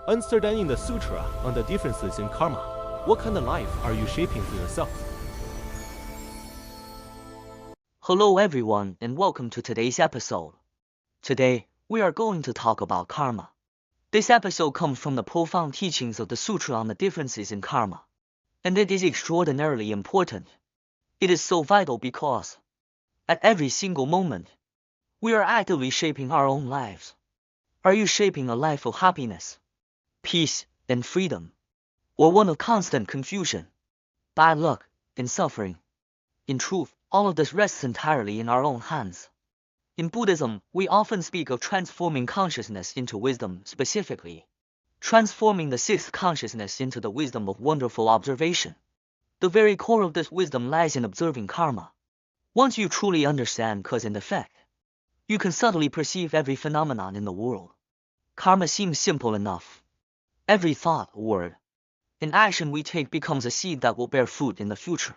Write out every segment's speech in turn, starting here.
Understanding the Sutra on the differences in karma. What kind of life are you shaping for yourself? Hello everyone and welcome to today's episode. Today, we are going to talk about karma. This episode comes from the profound teachings of the Sutra on the differences in karma. And it is extraordinarily important. It is so vital because, at every single moment, we are actively shaping our own lives. Are you shaping a life of happiness, peace, and freedom? Or one of constant confusion, bad luck, and suffering? In truth, all of this rests entirely in our own hands. In Buddhism, we often speak of transforming consciousness into wisdom, specifically, transforming the sixth consciousness into the wisdom of wonderful observation. The very core of this wisdom lies in observing karma. Once you truly understand cause and effect, you can subtly perceive every phenomenon in the world. Karma seems simple enough. Every thought, word, and action we take becomes a seed that will bear fruit in the future.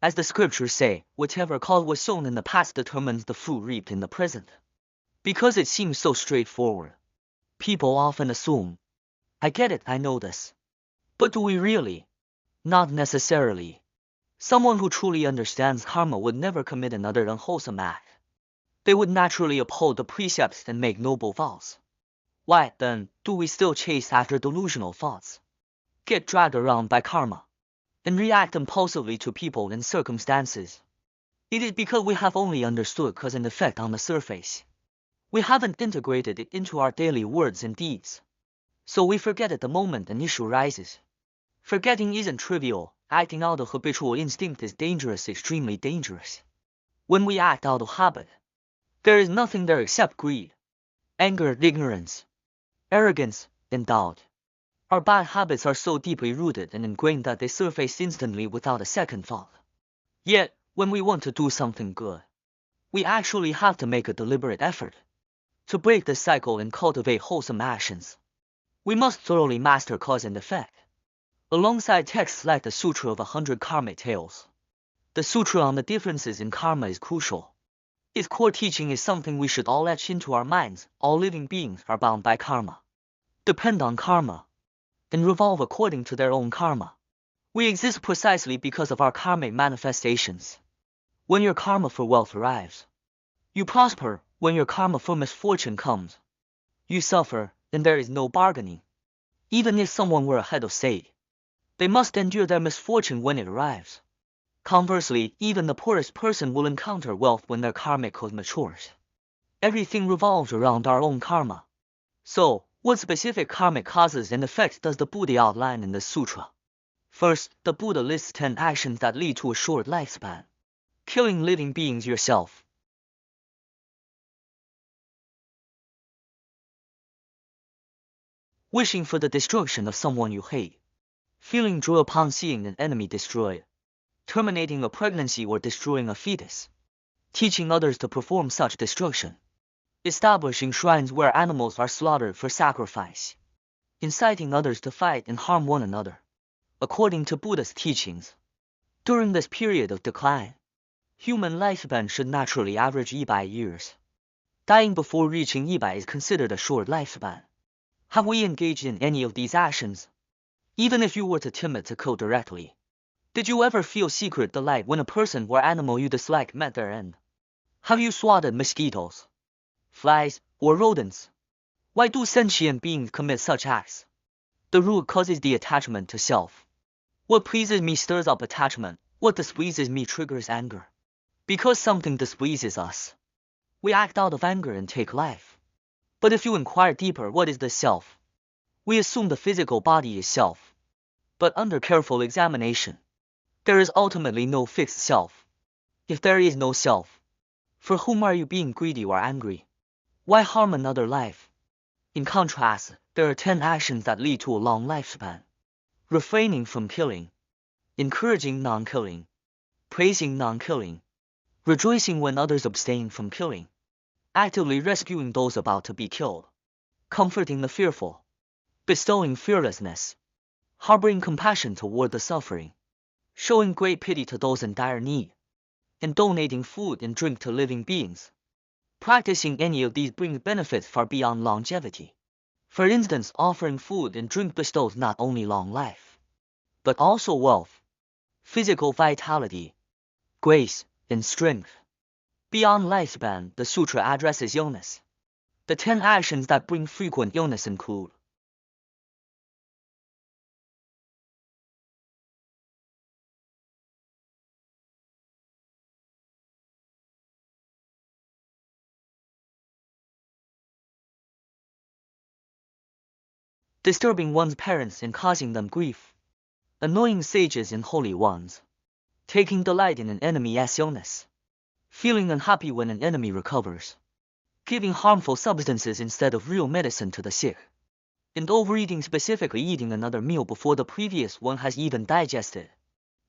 As the scriptures say, whatever cause was sown in the past determines the fruit reaped in the present. Because it seems so straightforward, people often assume, I get it, I know this. But do we really? Not necessarily. Someone who truly understands karma would never commit another unwholesome act. They would naturally uphold the precepts and make noble vows. Why, then, do we still chase after delusional thoughts, get dragged around by karma, and react impulsively to people and circumstances? It is because we have only understood cause and effect on the surface. We haven't integrated it into our daily words and deeds. So we forget it the moment an issue rises. Forgetting isn't trivial. Acting out of habitual instinct is dangerous, extremely dangerous. When we act out of habit, there is nothing there except greed, anger, ignorance, arrogance, and doubt. Our bad habits are so deeply rooted and ingrained that they surface instantly without a second thought. Yet, when we want to do something good, we actually have to make a deliberate effort to break the cycle and cultivate wholesome actions. We must thoroughly master cause and effect. Alongside texts like the Sutra of 100 Karmic Tales, the Sutra on the differences in karma is crucial. Its core teaching is something we should all etch into our minds. All living beings are bound by karma, depend on karma, and revolve according to their own karma. We exist precisely because of our karmic manifestations. When your karma for wealth arrives, you prosper. When your karma for misfortune comes, you suffer, and there is no bargaining. Even if someone were a head of state, they must endure their misfortune when it arrives. Conversely, even the poorest person will encounter wealth when their karmic cause matures. Everything revolves around our own karma. So, what specific karmic causes and effects does the Buddha outline in the sutra? First, the Buddha lists 10 actions that lead to a short lifespan. Killing living beings yourself. Wishing for the destruction of someone you hate. Feeling joy upon seeing an enemy destroyed. Terminating a pregnancy or destroying a fetus. Teaching others to perform such destruction. Establishing shrines where animals are slaughtered for sacrifice. Inciting others to fight and harm one another. According to Buddha's teachings, during this period of decline, human lifespan should naturally average 100 years. Dying before reaching 100 is considered a short lifespan. Have we engaged in any of these actions? Even if you were to timid to kill directly, did you ever feel secret delight when a person or animal you dislike met their end? Have you swatted mosquitoes, flies, or rodents? Why do sentient beings commit such acts? The root cause is the attachment to self. What pleases me stirs up attachment. What displeases me triggers anger. Because something displeases us, we act out of anger and take life. But if you inquire deeper, what is the self? We assume the physical body is self. But under careful examination, there is ultimately no fixed self. If there is no self, for whom are you being greedy or angry? Why harm another life? In contrast, there are 10 actions that lead to a long lifespan. Refraining from killing, encouraging non-killing, praising non-killing, rejoicing when others abstain from killing, actively rescuing those about to be killed, comforting the fearful, bestowing fearlessness, harboring compassion toward the suffering, showing great pity to those in dire need, and donating food and drink to living beings. Practicing any of these brings benefits far beyond longevity. For instance, offering food and drink bestows not only long life, but also wealth, physical vitality, grace, and strength. Beyond lifespan, the sutra addresses illness. The 10 actions that bring frequent illness include disturbing one's parents and causing them grief, annoying sages and holy ones, taking delight in an enemy's illness, feeling unhappy when an enemy recovers, giving harmful substances instead of real medicine to the sick, and overeating, specifically eating another meal before the previous one has even digested.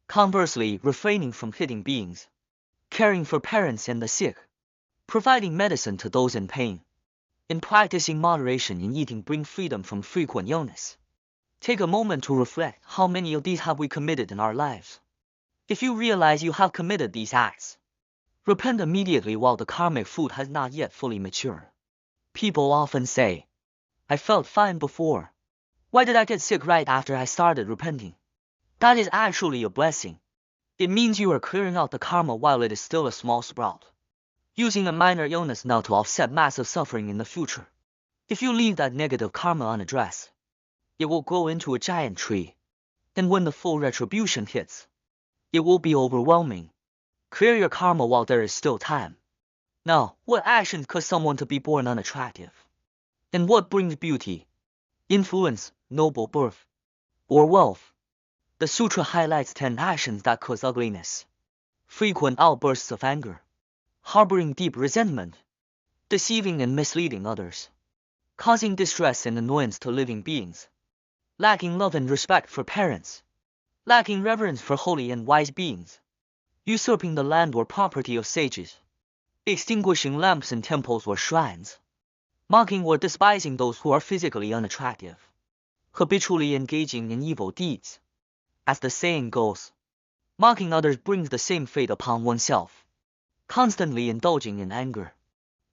Conversely, refraining from hitting beings, caring for parents and the sick, providing medicine to those in pain, and practicing moderation in eating bring freedom from frequent illness. Take a moment to reflect, how many of these have we committed in our lives? If you realize you have committed these acts, repent immediately while the karmic fruit has not yet fully matured. People often say, I felt fine before. Why did I get sick right after I started repenting? That is actually a blessing. It means you are clearing out the karma while it is still a small sprout, using a minor illness now to offset massive suffering in the future. If you leave that negative karma unaddressed, it will grow into a giant tree. And when the full retribution hits, it will be overwhelming. Clear your karma while there is still time. Now, what actions cause someone to be born unattractive? And what brings beauty, influence, noble birth, or wealth? The sutra highlights 10 actions that cause ugliness: frequent outbursts of anger, harboring deep resentment, deceiving and misleading others, causing distress and annoyance to living beings, lacking love and respect for parents, lacking reverence for holy and wise beings, usurping the land or property of sages, extinguishing lamps in temples or shrines, mocking or despising those who are physically unattractive, habitually engaging in evil deeds. As the saying goes, mocking others brings the same fate upon oneself. Constantly indulging in anger,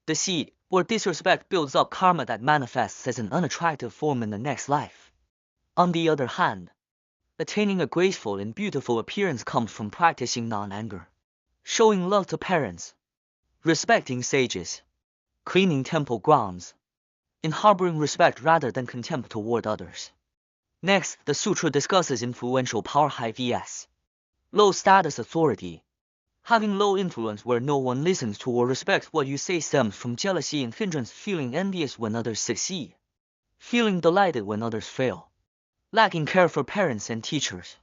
deceit, or disrespect builds up karma that manifests as an unattractive form in the next life. On the other hand, attaining a graceful and beautiful appearance comes from practicing non-anger, showing love to parents, respecting sages, cleaning temple grounds, and harboring respect rather than contempt toward others. Next, the sutra discusses influential power high vs. low status authority. Having low influence where no one listens to or respects what you say stems from jealousy and hindrance, feeling envious when others succeed, feeling delighted when others fail, lacking care for parents and teachers,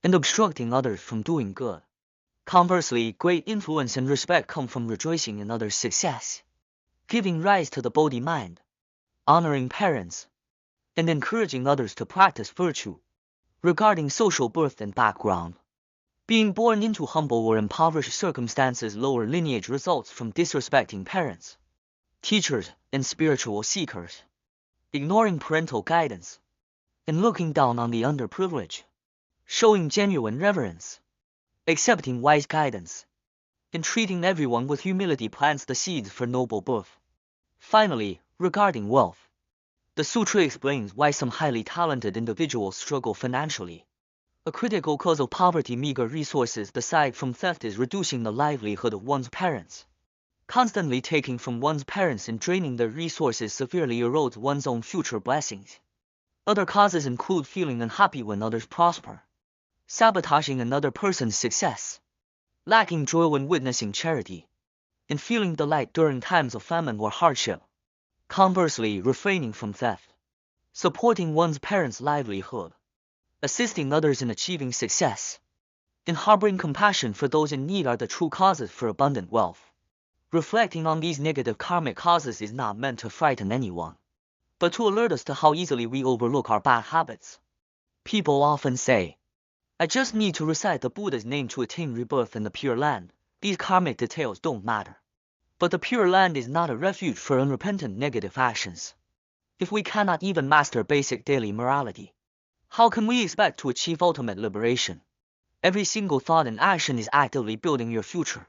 and obstructing others from doing good. Conversely, great influence and respect come from rejoicing in others' success, giving rise to the Bodhi mind, honoring parents, and encouraging others to practice virtue. Regarding social birth and background, being born into humble or impoverished circumstances, lower lineage results from disrespecting parents, teachers, and spiritual seekers, ignoring parental guidance, and looking down on the underprivileged, showing genuine reverence, accepting wise guidance, and treating everyone with humility plants the seeds for noble birth. Finally, regarding wealth, the sutra explains why some highly talented individuals struggle financially. A critical cause of poverty, meager resources aside from theft, is reducing the livelihood of one's parents. Constantly taking from one's parents and draining their resources severely erodes one's own future blessings. Other causes include feeling unhappy when others prosper, sabotaging another person's success, lacking joy when witnessing charity, and feeling delight during times of famine or hardship. Conversely, refraining from theft, supporting one's parents' livelihood, assisting others in achieving success, and harboring compassion for those in need are the true causes for abundant wealth. Reflecting on these negative karmic causes is not meant to frighten anyone, but to alert us to how easily we overlook our bad habits. People often say, I just need to recite the Buddha's name to attain rebirth in the Pure Land. These karmic details don't matter. But the Pure Land is not a refuge for unrepentant negative actions. If we cannot even master basic daily morality, how can we expect to achieve ultimate liberation? Every single thought and action is actively building your future,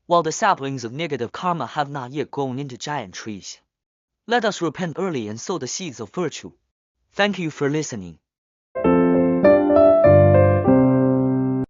while the saplings of negative karma have not yet grown into giant trees. Let us repent early and sow the seeds of virtue. Thank you for listening.